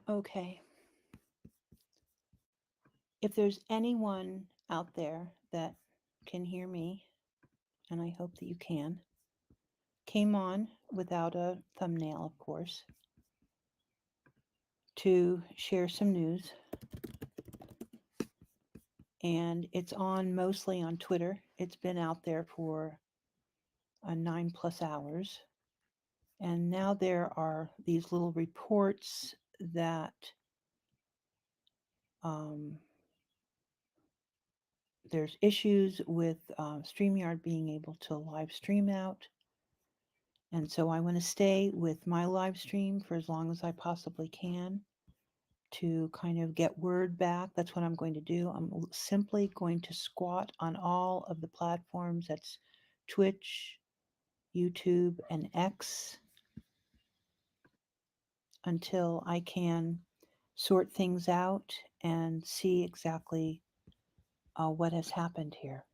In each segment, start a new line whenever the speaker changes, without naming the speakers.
Okay. If there's anyone out there that can hear me, and I hope that you can, came on without a thumbnail, of course, to share some news. And it's on mostly on Twitter. It's been out there for 9+ hours. And now there are these little reports that um, there's issues with StreamYard being able to live stream out. And so I want to stay with my live stream for as long as I possibly can to kind of get word back. That's what I'm going to do. I'm simply going to squat on all of the platforms. That's Twitch, YouTube, and X until I can sort things out and see exactly what has happened here.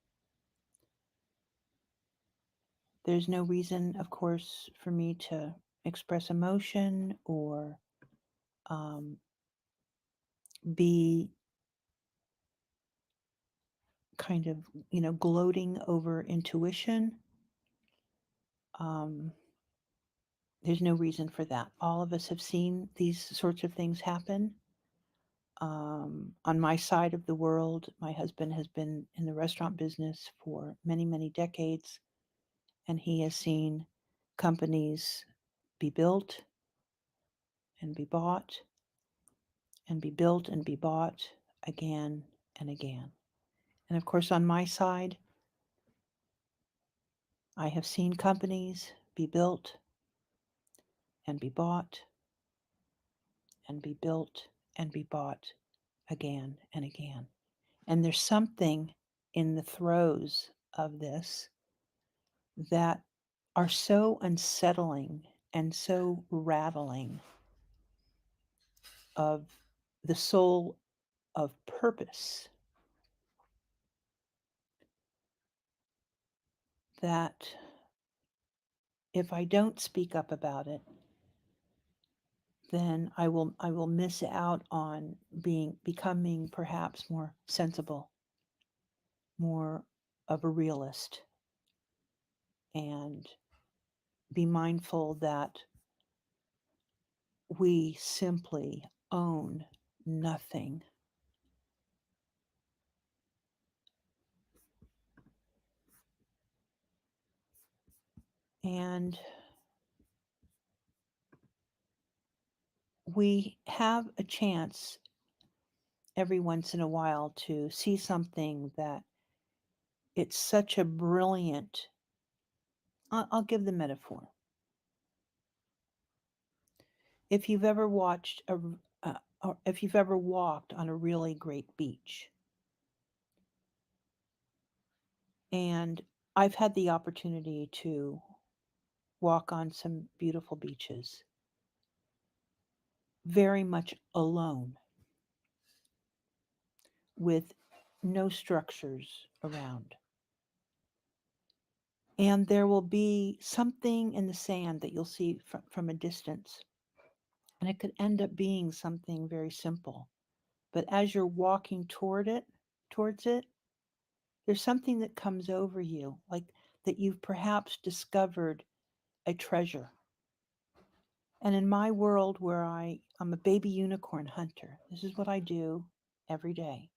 There's no reason, of course, for me to express emotion or um, be kind of, gloating over intuition. Um, there's no reason for that. All of us have seen these sorts of things happen. On my side of the world, my husband has been in the restaurant business for many, many decades, and he has seen companies be built and be bought and be built and be bought again and again. And of course, on my side, I have seen companies be built and be bought and be built and be bought again and again. And there's something in the throes of this that are so unsettling and so rattling of the soul of purpose that if I don't speak up about it, then I will miss out on becoming perhaps more sensible, more of a realist, and be mindful that we simply own nothing. And we have a chance every once in a while to see something that it's such a brilliant. I'll give the metaphor. If you've ever watched or if you've ever walked on a really great beach, and I've had the opportunity to walk on some beautiful beaches, very much alone, with no structures around. And there will be something in the sand that you'll see from a distance. And it could end up being something very simple. But as you're walking towards it, there's something that comes over you, like that you've perhaps discovered a treasure. And in my world where I'm a baby unicorn hunter, this is what I do every day.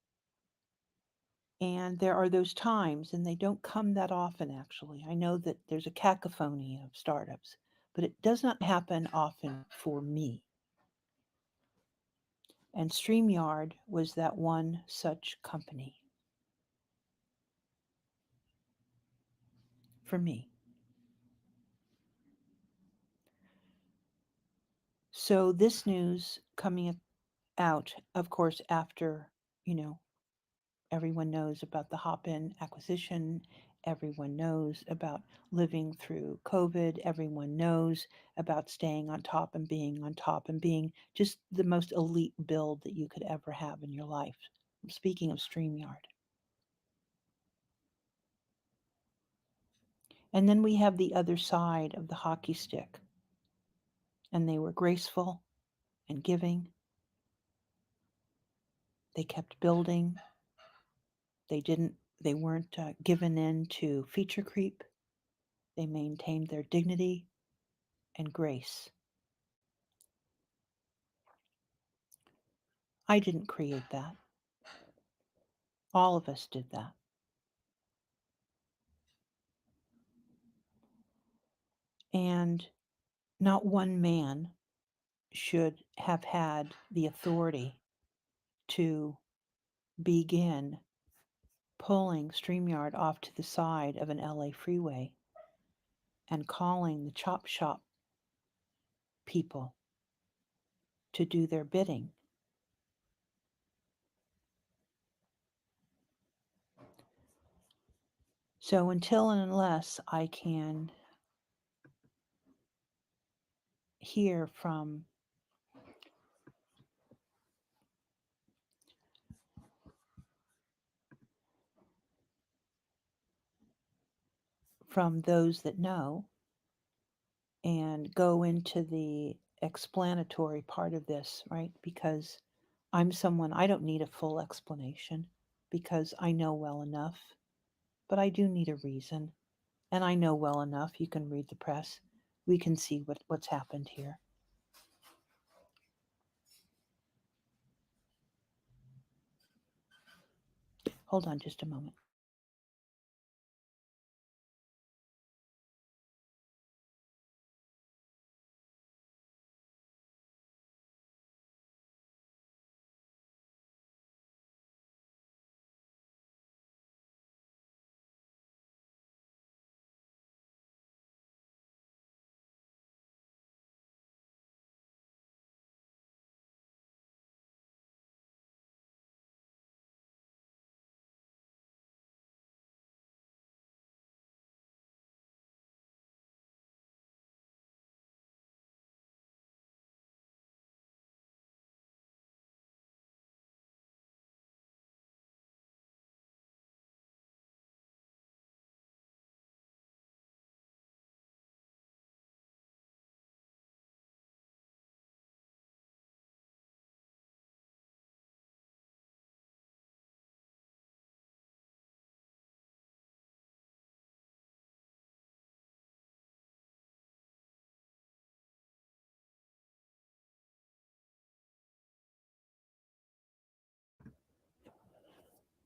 And there are those times, and they don't come that often actually. I know that there's a cacophony of startups, but it does not happen often for me. And StreamYard was that one such company for me. So this news coming out, of course, after, you know, everyone knows about the Hopin acquisition. Everyone knows about living through COVID. Everyone knows about staying on top and being on top and being just the most elite build that you could ever have in your life. Speaking of StreamYard. And then we have the other side of the hockey stick. And they were graceful and giving They kept building. They weren't given in to feature creep. They maintained their dignity and grace. I didn't create that. All of us did that. And not one man should have had the authority to begin pulling StreamYard off to the side of an LA freeway and calling the chop shop people to do their bidding. So until and unless I can hear from those that know and go into the explanatory part of this, right? Because I'm someone, I don't need a full explanation because I know well enough, but I do need a reason. And I know well enough, you can read the press, we can see what's happened here. Hold on just a moment.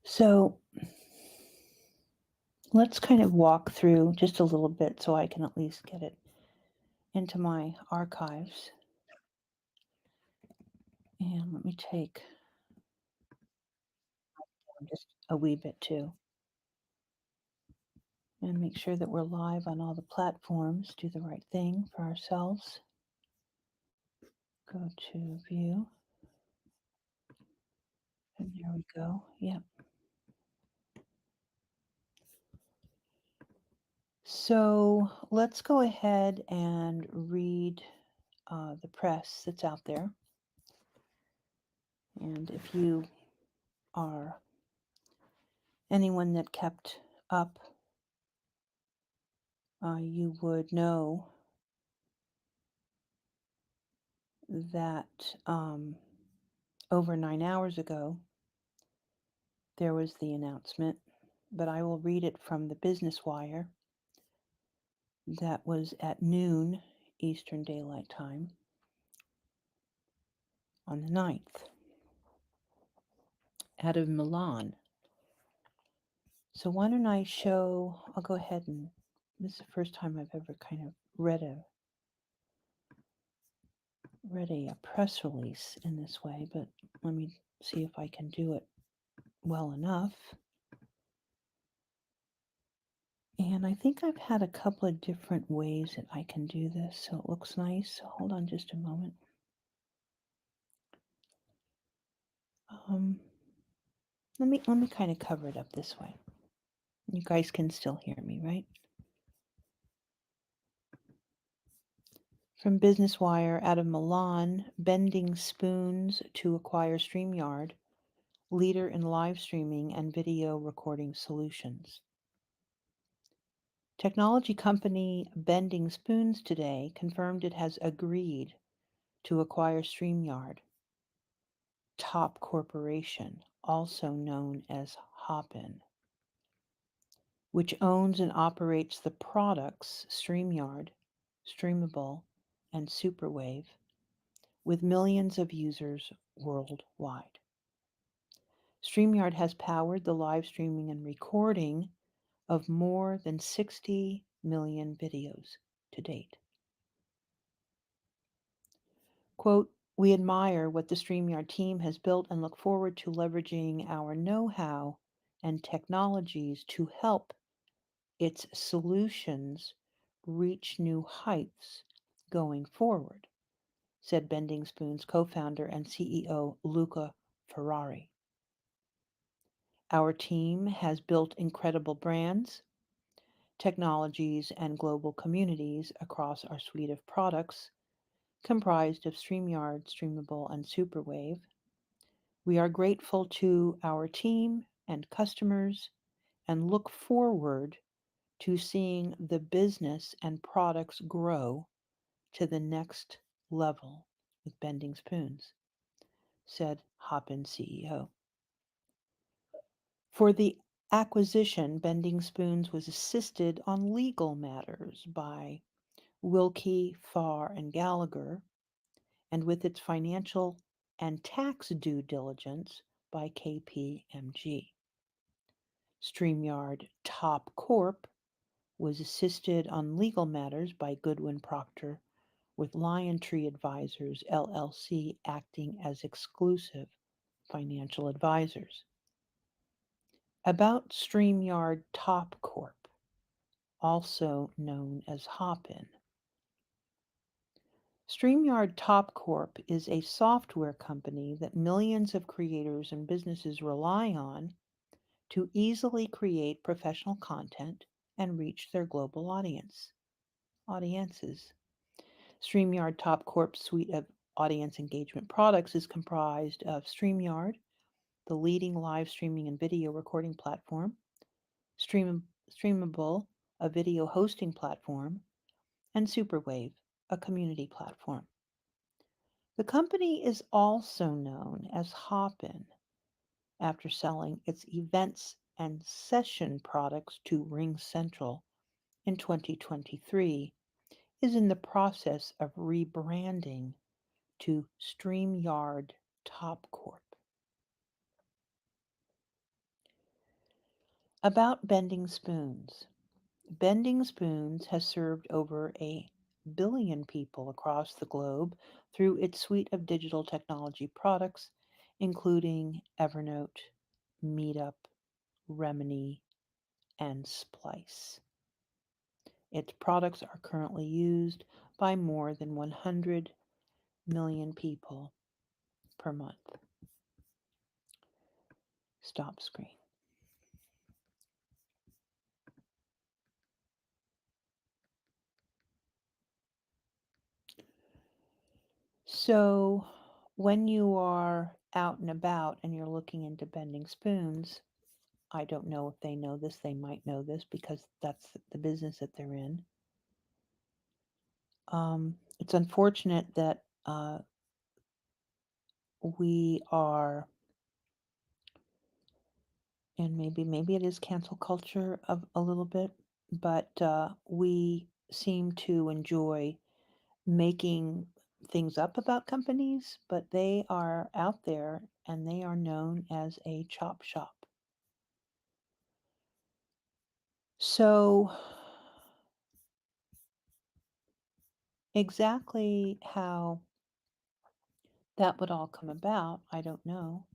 So let's kind of walk through just a little bit so I can at least get it into my archives. And let me take just a wee bit too. And make sure that we're live on all the platforms. Do the right thing for ourselves. Go to view. And there we go. Yep. So let's go ahead and read the press that's out there. And if you are anyone that kept up, you would know that over 9 hours ago, there was the announcement, but I will read it from the Business Wire. That was at noon Eastern Daylight Time on the 9th out of Milan. So why don't I show, I'll go ahead and, this is the first time I've ever kind of read a press release in this way, but let me see if I can do it well enough. And I think I've had a couple of different ways that I can do this, so it looks nice. So hold on just a moment. Let me kind of cover it up this way. You guys can still hear me, right? From Business Wire out of Milan, bending spoons to acquire StreamYard, leader in live streaming and video recording solutions. Technology company Bending Spoons today confirmed it has agreed to acquire StreamYard. Top Corporation, also known as Hopin, which owns and operates the products StreamYard, Streamable, and Superwave, with millions of users worldwide. StreamYard has powered the live streaming and recording of more than 60 million videos to date. Quote, we admire what the StreamYard team has built and look forward to leveraging our know how and technologies to help its solutions reach new heights going forward, said Bending Spoon's co founder and CEO Luca Ferrari. Our team has built incredible brands, technologies, and global communities across our suite of products comprised of StreamYard, Streamable, and Superwave. We are grateful to our team and customers and look forward to seeing the business and products grow to the next level with Bending Spoons, said Hopin CEO. For the acquisition, Bending Spoons was assisted on legal matters by Wilkie, Farr, and Gallagher, and with its financial and tax due diligence by KPMG. StreamYard Top Corp was assisted on legal matters by Goodwin Procter, with Liontree Advisors LLC acting as exclusive financial advisors. About StreamYard Top Corp, also known as Hopin. StreamYard Top Corp is a software company that millions of creators and businesses rely on to easily create professional content and reach their global audiences. StreamYard Top Corp's suite of audience engagement products is comprised of StreamYard, the leading live streaming and video recording platform, Streamable, a video hosting platform, and Superwave, a community platform. The company is also known as Hopin after selling its events and session products to RingCentral in 2023, is in the process of rebranding to StreamYard Top Corp. About Bending Spoons. Bending Spoons has served over 1 billion people across the globe through its suite of digital technology products, including Evernote, Meetup, Remini, and Splice. Its products are currently used by more than 100 million people per month. Stop screen. So, when you are out and about and you're looking into Bending Spoons, I don't know if they know this, they might know this because that's the business that they're in. It's unfortunate that we are, and maybe it is cancel culture of a little bit, but we seem to enjoy making things up about companies, but they are out there and they are known as a chop shop. So, exactly how that would all come about, I don't know.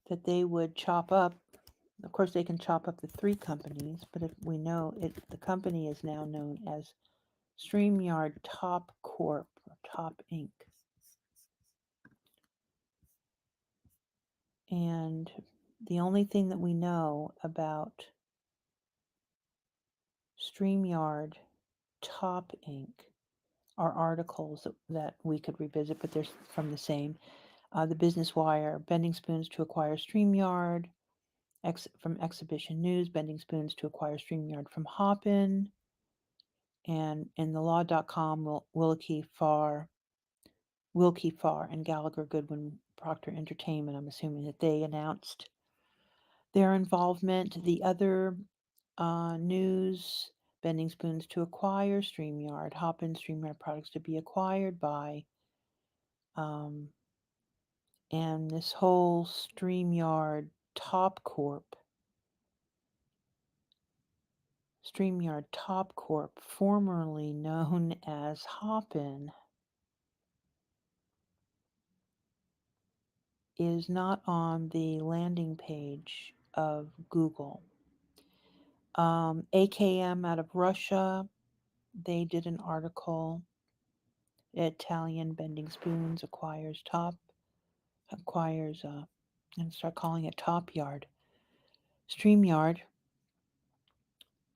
That they would chop up, of course, they can chop up the three companies, but if we know it, the company is now known as StreamYard Top Corp or Top Inc. And the only thing that we know about StreamYard Top Inc. are articles that we could revisit, but they're from the same. The Business Wire, Bending Spoons to acquire StreamYard, from Exhibition News, Bending Spoons to acquire StreamYard from Hopin, and in the law.com, Wilkie Farr, Wilkie Farr and Gallagher Goodwin Procter Entertainment. I'm assuming that they announced their involvement. The other news: Bending Spoons to acquire StreamYard, Hopin StreamYard products to be acquired by, um, and this whole StreamYard Top Corp, formerly known as Hopin, is not on the landing page of Google. AKM out of Russia, they did an article. Italian Bending Spoons acquires, and start calling it Top Yard, StreamYard.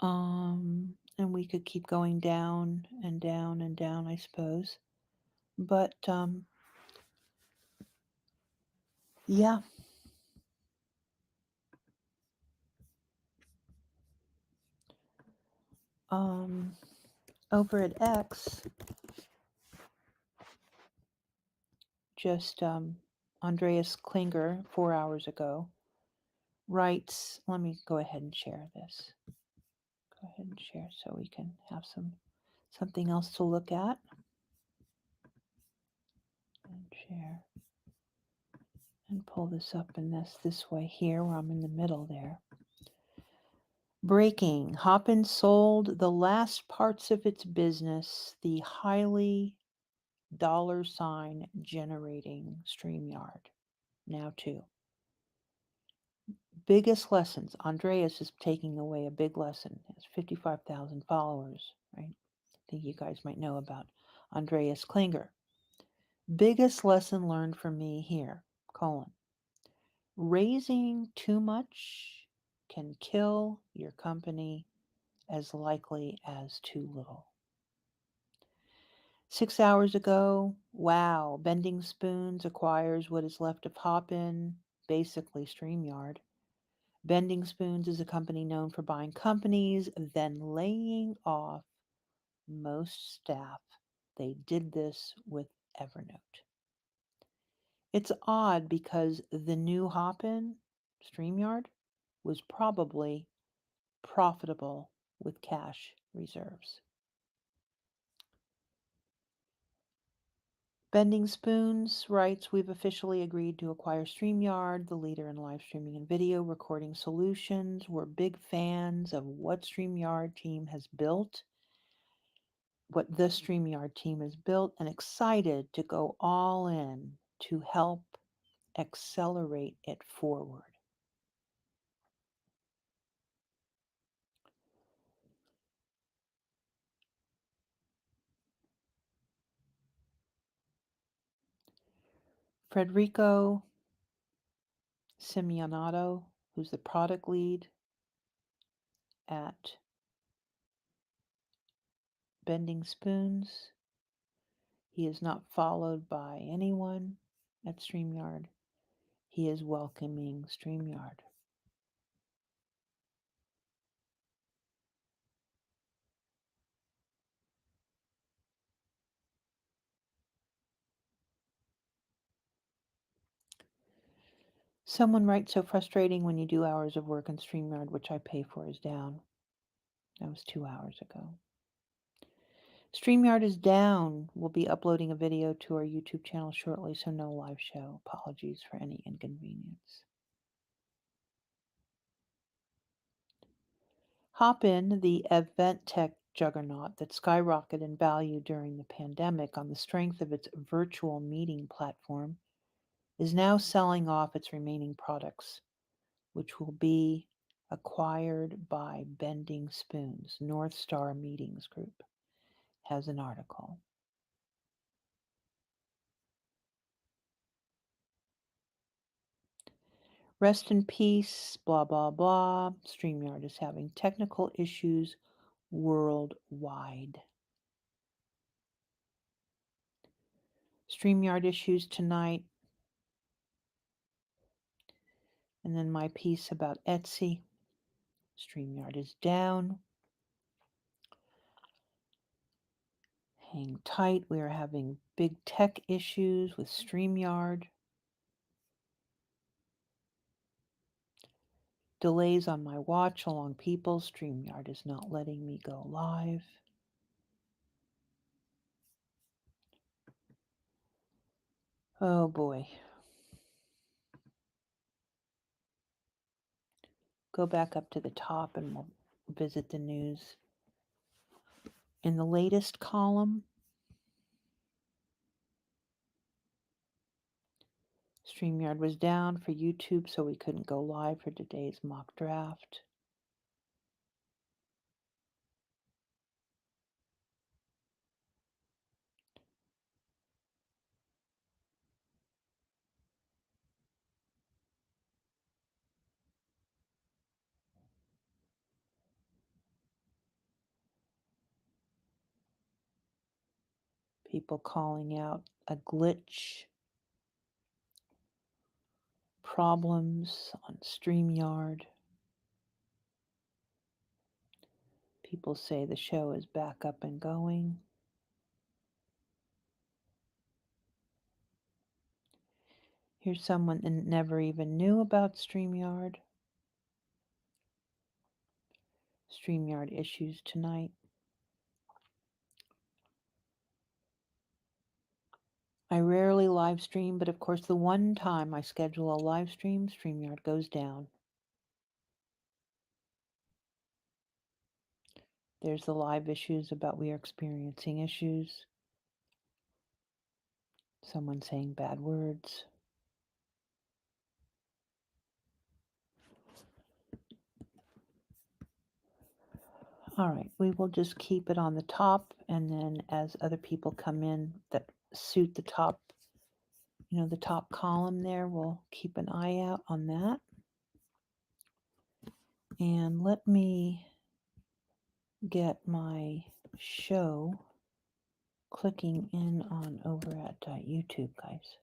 And we could keep going down and down and down, I suppose. But yeah. Over at X, just Andreas Klinger 4 hours ago writes, let me go ahead and share this. Go ahead and share so we can have something else to look at. And share. And pull this up in this way here where I'm in the middle there. Breaking. Hopin sold the last parts of its business, the highly $ generating StreamYard. Now too. Biggest lessons. Andreas is taking away a big lesson. He has 55,000 followers, right? I think you guys might know about Andreas Klinger. Biggest lesson learned from me here, : raising too much can kill your company as likely as too little. 6 hours ago, wow, Bending Spoons acquires what is left of Hopin, basically StreamYard. Bending Spoons is a company known for buying companies, then laying off most staff. They did this with Evernote. It's odd because the new Hopin, StreamYard, was probably profitable with cash reserves. Bending Spoons writes, we've officially agreed to acquire StreamYard, the leader in live streaming and video recording solutions. We're big fans of what the StreamYard team has built, and excited to go all in to help accelerate it forward. Federico Simeonato, who's the product lead at Bending Spoons, he is not followed by anyone at StreamYard. He is welcoming StreamYard. Someone writes, so frustrating when you do hours of work and StreamYard, which I pay for, is down. That was 2 hours ago. StreamYard is down. We'll be uploading a video to our YouTube channel shortly, so no live show. Apologies for any inconvenience. Hopin, the event tech juggernaut that skyrocketed in value during the pandemic on the strength of its virtual meeting platform, is now selling off its remaining products, which will be acquired by Bending Spoons. North Star Meetings Group has an article. Rest in peace, blah, blah, blah. StreamYard is having technical issues worldwide. StreamYard issues tonight. And then my piece about Etsy. StreamYard is down. Hang tight. We are having big tech issues with StreamYard. Delays on my watch along people. StreamYard is not letting me go live. Oh boy. Go back up to the top and we'll visit the news. In the latest column, StreamYard was down for YouTube, so we couldn't go live for today's mock draft. People calling out a glitch, problems on StreamYard. People say the show is back up and going. Here's someone that never even knew about StreamYard. StreamYard issues tonight. I rarely live stream, but of course the one time I schedule a live stream, StreamYard goes down. There's the live issues about we are experiencing issues. Someone saying bad words. All right, we will just keep it on the top, and then as other people come in that suit the top, the top column there, we'll keep an eye out on that. And let me get my show clicking in on over at YouTube, guys.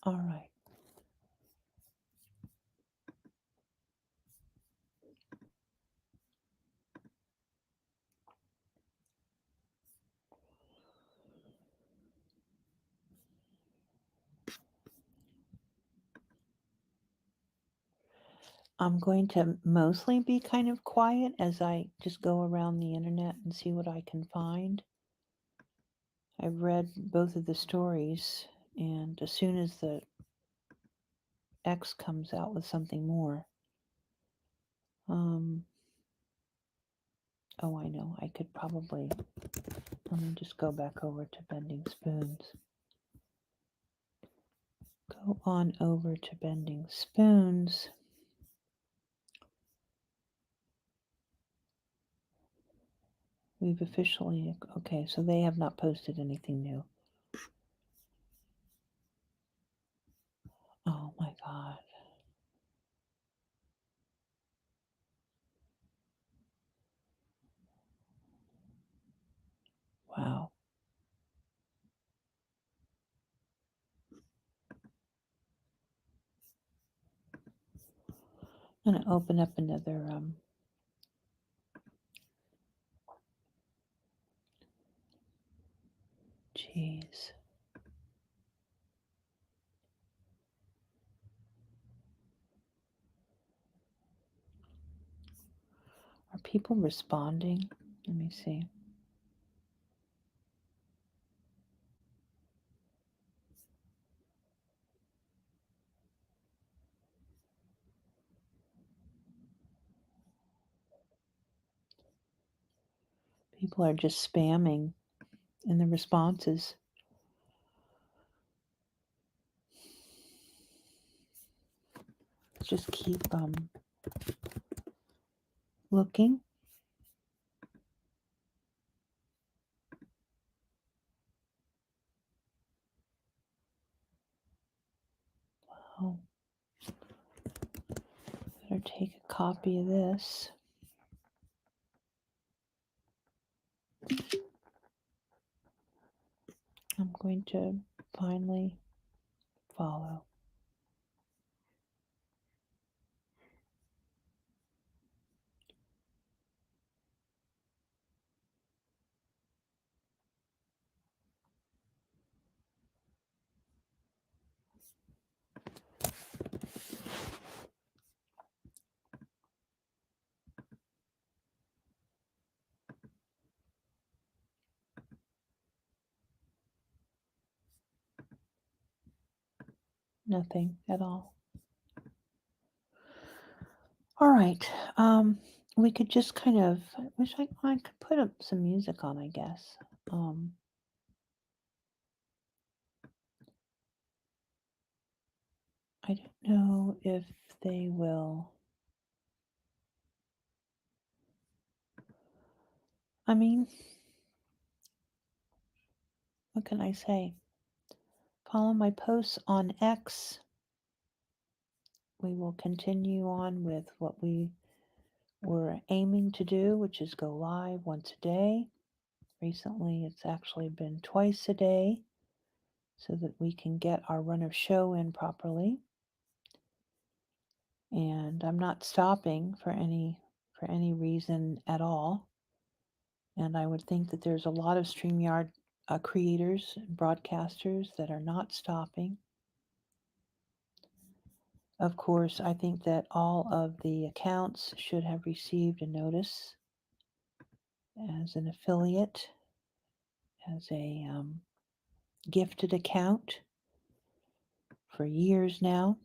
All right. I'm going to mostly be kind of quiet as I just go around the internet and see what I can find. I've read both of the stories, and as soon as the X comes out with something more, oh, I know, I could probably, let me just go back over to Bending Spoons. Go on over to Bending Spoons. We've officially, okay, so they have not posted anything new. Oh my God. Wow. I'm going to open up another jeez. Are people responding? Let me see. People are just spamming in the responses. Just keep looking. Oh, better take a copy of this. I'm going to finally follow. Nothing at all. All right. We could just kind of, I wish I could put up some music on, I guess. Um, I don't know if they will. I mean, what can I say? Follow my posts on X. We will continue on with what we were aiming to do, which is go live once a day. Recently, it's actually been twice a day so that we can get our run of show in properly. And I'm not stopping for any reason at all. And I would think that there's a lot of StreamYard creators and broadcasters that are not stopping. Of course, I think that all of the accounts should have received a notice as an affiliate, as a gifted account for years now,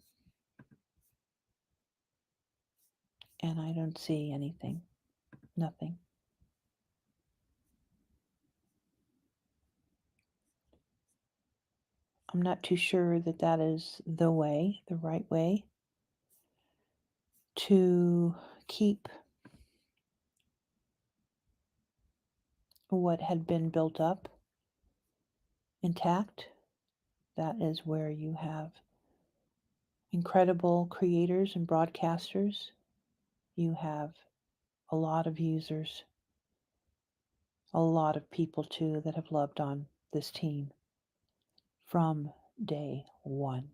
and I don't see anything, nothing. I'm not too sure that that is the way, the right way to keep what had been built up intact. That is where you have incredible creators and broadcasters. You have a lot of users, a lot of people too that have loved on this team from day one.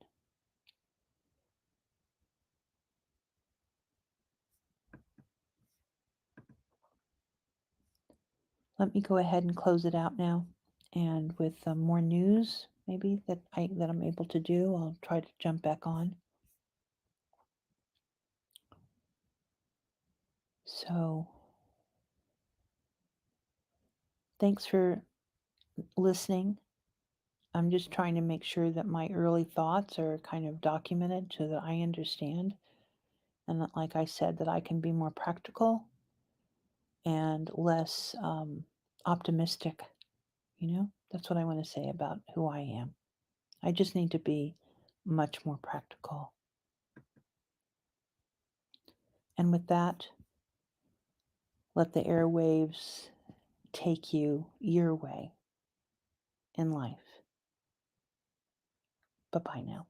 Let me go ahead and close it out now. And with more news, maybe that I'm able to do, I'll try to jump back on. So, thanks for listening. I'm just trying to make sure that my early thoughts are kind of documented so that I understand, and that, like I said, that I can be more practical and less optimistic. That's what I want to say about who I am. I just need to be much more practical. And with that, let the airwaves take you your way in life. Bye bye now.